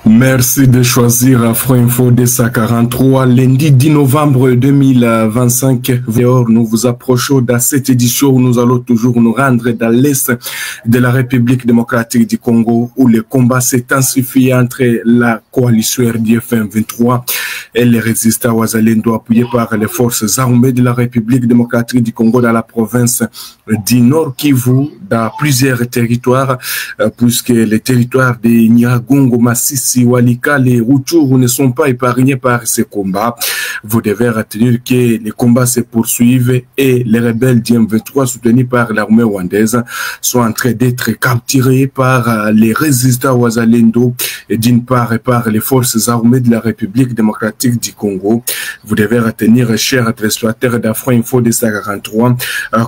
Merci de choisir Afro Info D143, lundi 10 novembre 2025. Nous vous approchons dans cette édition où nous allons toujours nous rendre dans l'Est de la République démocratique du Congo, où le combat s'intensifie entre la coalition RDF M23 et les résistants Wazalendo appuyés par les forces armées de la République démocratique du Congo dans la province du Nord Kivu, dans plusieurs territoires, puisque les territoires de Nyiragongo, Masisi, Walikale et Rutshuru ne sont pas épargnés par ces combats. Vous devez retenir que les combats se poursuivent et les rebelles du M23 soutenus par l'armée rwandaise sont en train d'être capturés par les résistants Wazalendo et d'une part et par les forces armées de la République démocratique du Congo. Vous devez retenir, chers téléspectateurs d'Afro Info D143,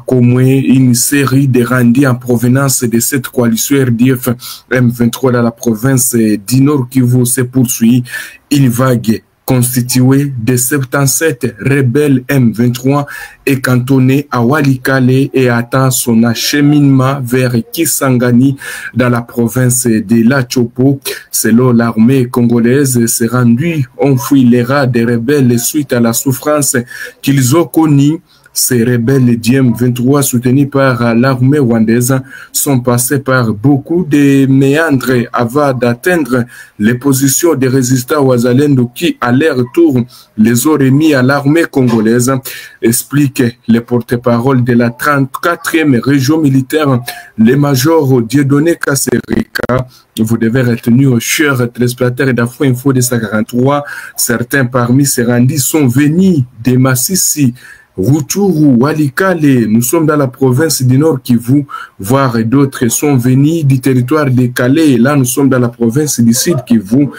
qu'au moins une série de rendus en provenance de cette coalition RDF M23 dans la province du Nord Kivu se poursuit. Une vague constituée de 77 rebelles M23 est cantonnée à Walikale et attend son acheminement vers Kisangani dans la province de Lachopo. Selon l'armée congolaise, ces rendus ont fui les rats des rebelles suite à la souffrance qu'ils ont connue. Ces rebelles du M23 soutenus par l'armée rwandaise sont passés par beaucoup de méandres avant d'atteindre les positions des résistants Wazalendo qui, à leur tour, les ont remis à l'armée congolaise, explique le porte-parole de la 34e région militaire, le major Dieudonné Kasserika. Vous devez retenir, chers téléspectateurs d'Afro Info D143, certains parmi ces rendus sont venus de Masisi, Rutshuru, Walikale. Nous sommes dans la province du Nord Kivu, voire d'autres sont venus du territoire de Calais. Là, nous sommes dans la province du Sud Kivu.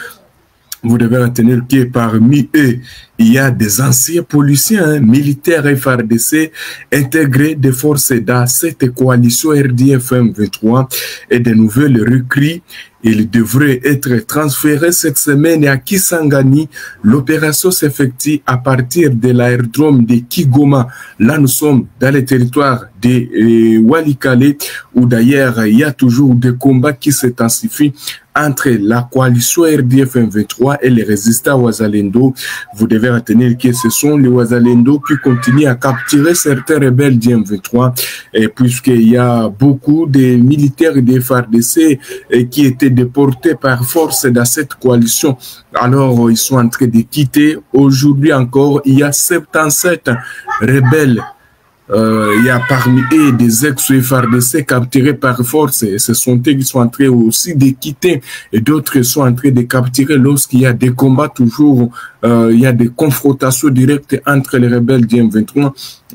Vous devez retenir que parmi eux, il y a des anciens policiers, militaires FARDC intégrés des forces dans cette coalition RDF M23 et de nouvelles recrues. Il devrait être transféré cette semaine à Kisangani. L'opération s'effectue à partir de l'aérodrome de Kigoma. Là, nous sommes dans le territoire de Walikale, où d'ailleurs, il y a toujours des combats qui s'intensifient entre la coalition RDF M23 et les résistants Wazalendo. Vous devez retenir que ce sont les Wazalendo qui continuent à capturer certains rebelles du M23, puisqu'il y a beaucoup de militaires de FARDC qui étaient déportés par force dans cette coalition. Alors, ils sont en train de quitter. Aujourd'hui encore, il y a 77 rebelles. Il y a parmi eux des ex-FARDC capturés par force, et ce sont eux qui sont en train aussi de quitter, et d'autres sont en train de capturer lorsqu'il y a des combats toujours, il y a des confrontations directes entre les rebelles du M23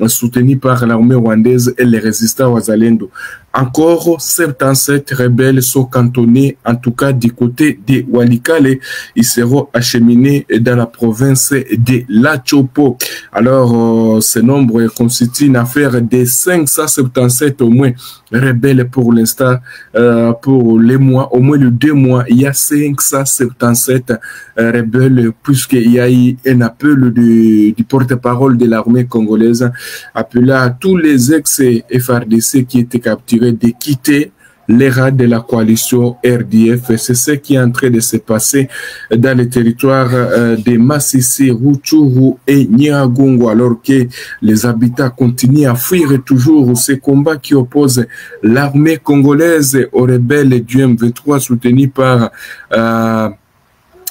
soutenus par l'armée rwandaise et les résistants Wazalendo. Encore 77 rebelles sont cantonnés, en tout cas du côté de Walikale. Ils seront acheminés dans la province de Lachopo. Alors, ce nombre constitue une affaire de 577 au moins rebelles pour l'instant, pour les mois, au moins les 2 mois. Il y a 577 rebelles, puisqu'il y a eu un appel du porte-parole de l'armée congolaise, appelant à tous les ex-FARDC qui étaient capturés de quitter les rats de la coalition RDF. C'est ce qui est en train de se passer dans les territoires de Masisi, Rutshuru et Nyiragongo, alors que les habitants continuent à fuir toujours ces combats qui opposent l'armée congolaise aux rebelles du M23 soutenus par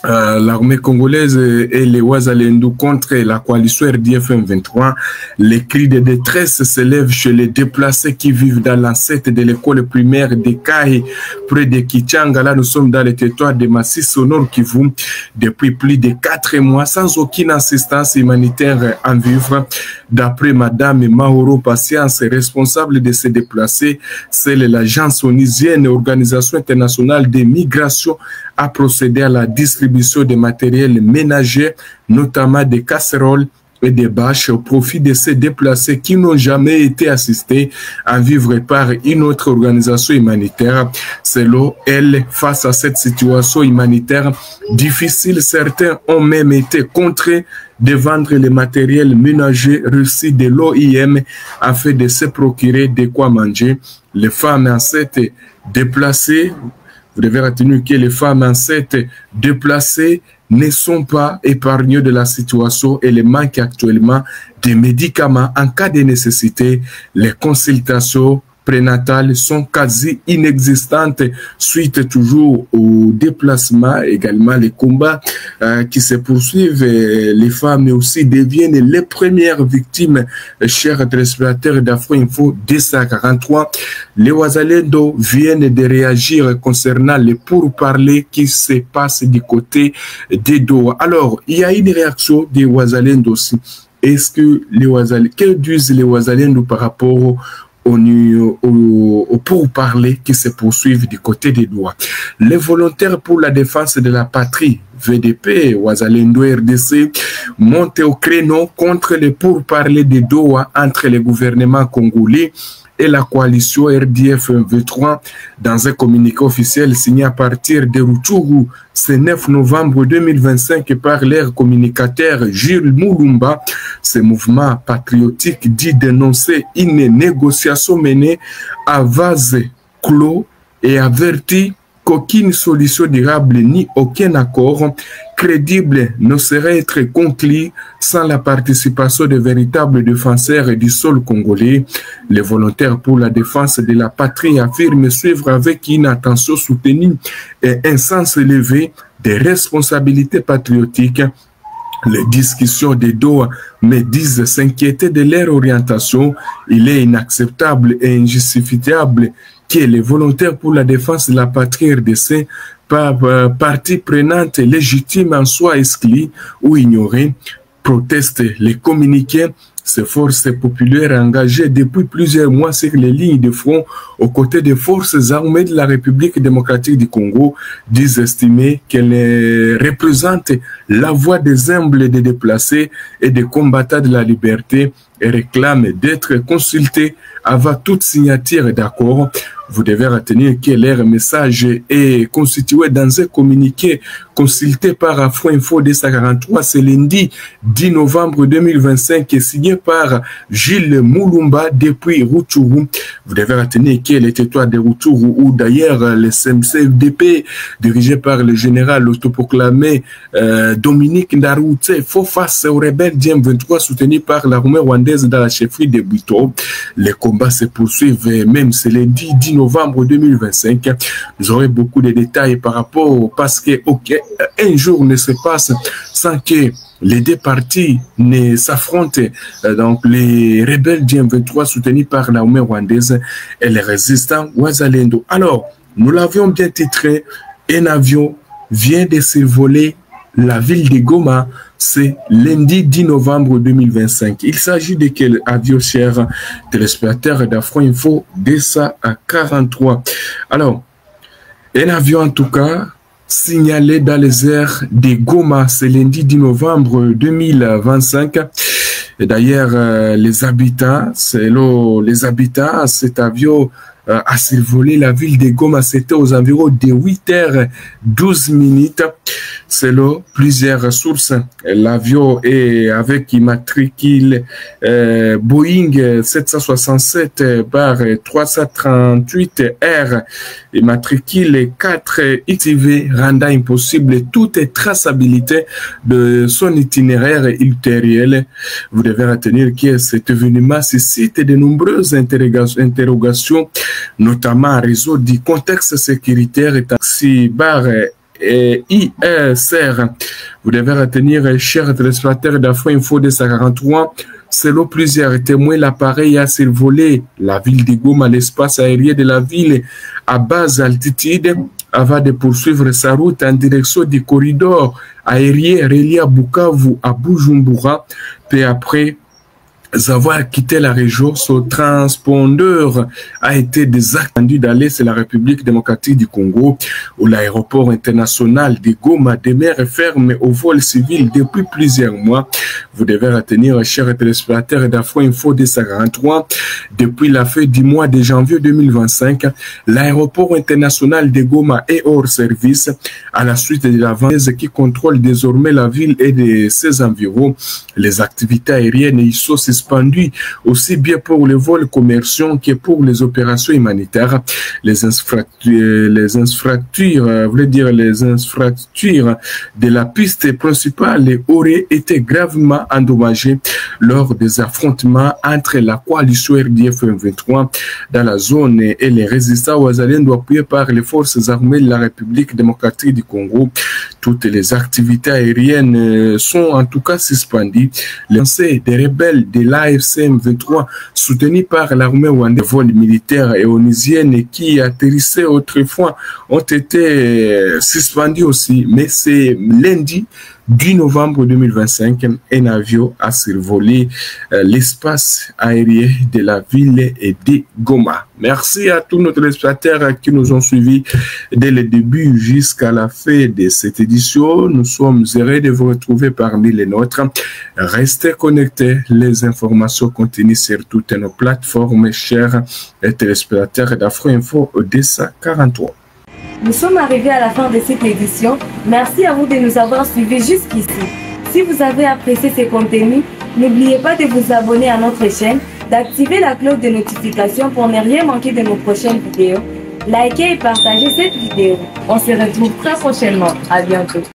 l'armée congolaise et les Wazalendo contre la coalition RDF M23. Les cris de détresse s'élèvent chez les déplacés qui vivent dans l'enceinte de l'école primaire de Kahi, près de Kichanga. Là, nous sommes dans le territoire de Masisi au Nord Kivu depuis plus de 4 mois sans aucune assistance humanitaire en vivre. D'après Madame Mahoro Patience, responsable de ces déplacés, c'est l'agence onisienne Organisation internationale des migrations a procédé à la distribution de matériel ménager, notamment des casseroles et des bâches, au profit de ces déplacés qui n'ont jamais été assistés à vivre par une autre organisation humanitaire. Selon elle, face à cette situation humanitaire difficile, certains ont même été contraints de vendre le matériel ménager reçu de l'OIM afin de se procurer de quoi manger. Les femmes enceintes déplacées, Vous devez retenir que les femmes enceintes déplacées ne sont pas épargnées de la situation et le manque actuellement de médicaments. En cas de nécessité, les consultations prénatales sont quasi inexistantes suite toujours au déplacement, également les combats qui se poursuivent. Les femmes aussi deviennent les premières victimes, chers téléspectateurs d'Afro-Info 243. Les Wazalendo viennent de réagir concernant les pourparlers qui se passent du côté des Doha. Alors, il y a une réaction des Wazalendo aussi. Est-ce que les Wazalendo, que disent les Wazalendo par rapport au pourparlers qui se poursuivent du côté des Doha? Les volontaires pour la défense de la patrie, VDP, Wazalendo RDC, montent au créneau contre les pourparlers de Doha entre les gouvernements congolais et la coalition RDF V3 dans un communiqué officiel signé à partir de Rutshuru ce 9 novembre 2025 par leur communicateur Jules Mulumba. Ce mouvement patriotique dit dénoncer une négociation menée à vase clos et avertit qu'aucune solution durable ni aucun accord crédible ne saurait être conclu sans la participation de véritables défenseurs du sol congolais. Les volontaires pour la défense de la patrie affirment suivre avec une attention soutenue et un sens élevé des responsabilités patriotiques les discussions de Doha, mais disent s'inquiéter de leur orientation. Il est inacceptable et injustifiable que les volontaires pour la défense de la patrie RDC, par partie prenante légitime en soi exclue ou ignorée, protestent les communiqués. Ces forces populaires engagées depuis plusieurs mois sur les lignes de front aux côtés des forces armées de la République démocratique du Congo disent estimer qu'elles représentent la voix des humbles et des déplacés et des combattants de la liberté et réclament d'être consultés avant toute signature d'accord. Vous devez retenir que leur message est constitué dans un communiqué consulté par Afro-Info 243 ce lundi 10 novembre 2025 et signé par Gilles Mulumba depuis Rutshuru. Vous devez retenir que le territoire de Rutshuru, où d'ailleurs le CMCFDP, dirigé par le général autoproclamé Dominique Ndaroutse, font face aux rebelles DM23 soutenus par l'armée rwandaise dans la chefferie de Bwito. Les combats se poursuivent même ce lundi 10 novembre 2025. Vous aurez beaucoup de détails par rapport, parce que un jour ne se passe sans que les deux parties ne s'affrontent. Donc les rebelles du M23 soutenus par l'armée rwandaise et les résistants Wazalendo. Alors, nous l'avions bien titré, un avion vient de survoler la ville de Goma. C'est lundi 10 novembre 2025. Il s'agit de quel avion, chers téléspectateurs d'Afro-Info 243. Alors, un avion en tout cas signalé dans les airs de Goma, c'est lundi 10 novembre 2025. Et d'ailleurs, les habitants, cet avion a survolé la ville de Goma. C'était aux environs de 8h12. Selon plusieurs sources, l'avion est avec immatricule Boeing 767-338R, immatricule 4XV, rendant impossible toute traçabilité de son itinéraire ultérieur. Vous devez retenir que cet événement suscite de nombreuses interrogations, notamment en raison du contexte sécuritaire et taxi-bar et ISR. Vous devez retenir, chers téléspectateurs d'Afro-Info 243, selon plusieurs témoins, l'appareil a survolé la ville de Goma, l'espace aérien de la ville à basse altitude, avant de poursuivre sa route en direction du corridor aérien relié à Bukavu à Bujumbura. Peu après avoir quitté la région, son transpondeur a été désattendu d'aller sur la République démocratique du Congo, où l'aéroport international de Goma demeure fermé au vol civil depuis plusieurs mois. Vous devez retenir, chers téléspectateurs d'Afro Info D43, depuis la fin du mois de janvier 2025, l'aéroport international de Goma est hors service à la suite de la vente qui contrôle désormais la ville et de ses environs. Les activités aériennes y sont suspendues aussi bien pour les vols commerciaux que pour les opérations humanitaires. Les infrastructures de la piste principale auraient été gravement endommagées lors des affrontements entre la coalition RDF M23 dans la zone et les résistants wazalendo appuyés par les forces armées de la République démocratique du Congo. Toutes les activités aériennes sont en tout cas suspendues. Les lancers des rebelles de l'AFC M23 soutenus par l'armée rwandaise, les vols militaires et onisiennes qui atterrissaient autrefois ont été suspendus aussi. Mais c'est lundi 10 novembre 2025, un avion a survolé l'espace aérien de la ville de Goma. Merci à tous nos téléspectateurs qui nous ont suivis dès le début jusqu'à la fin de cette édition. Nous sommes heureux de vous retrouver parmi les nôtres. Restez connectés, les informations continuent sur toutes nos plateformes, chers téléspectateurs d'Afro Info D43. Nous sommes arrivés à la fin de cette édition. Merci à vous de nous avoir suivis jusqu'ici. Si vous avez apprécié ces contenus, n'oubliez pas de vous abonner à notre chaîne, d'activer la cloche de notification pour ne rien manquer de nos prochaines vidéos. Likez et partagez cette vidéo. On se retrouve très prochainement. À bientôt.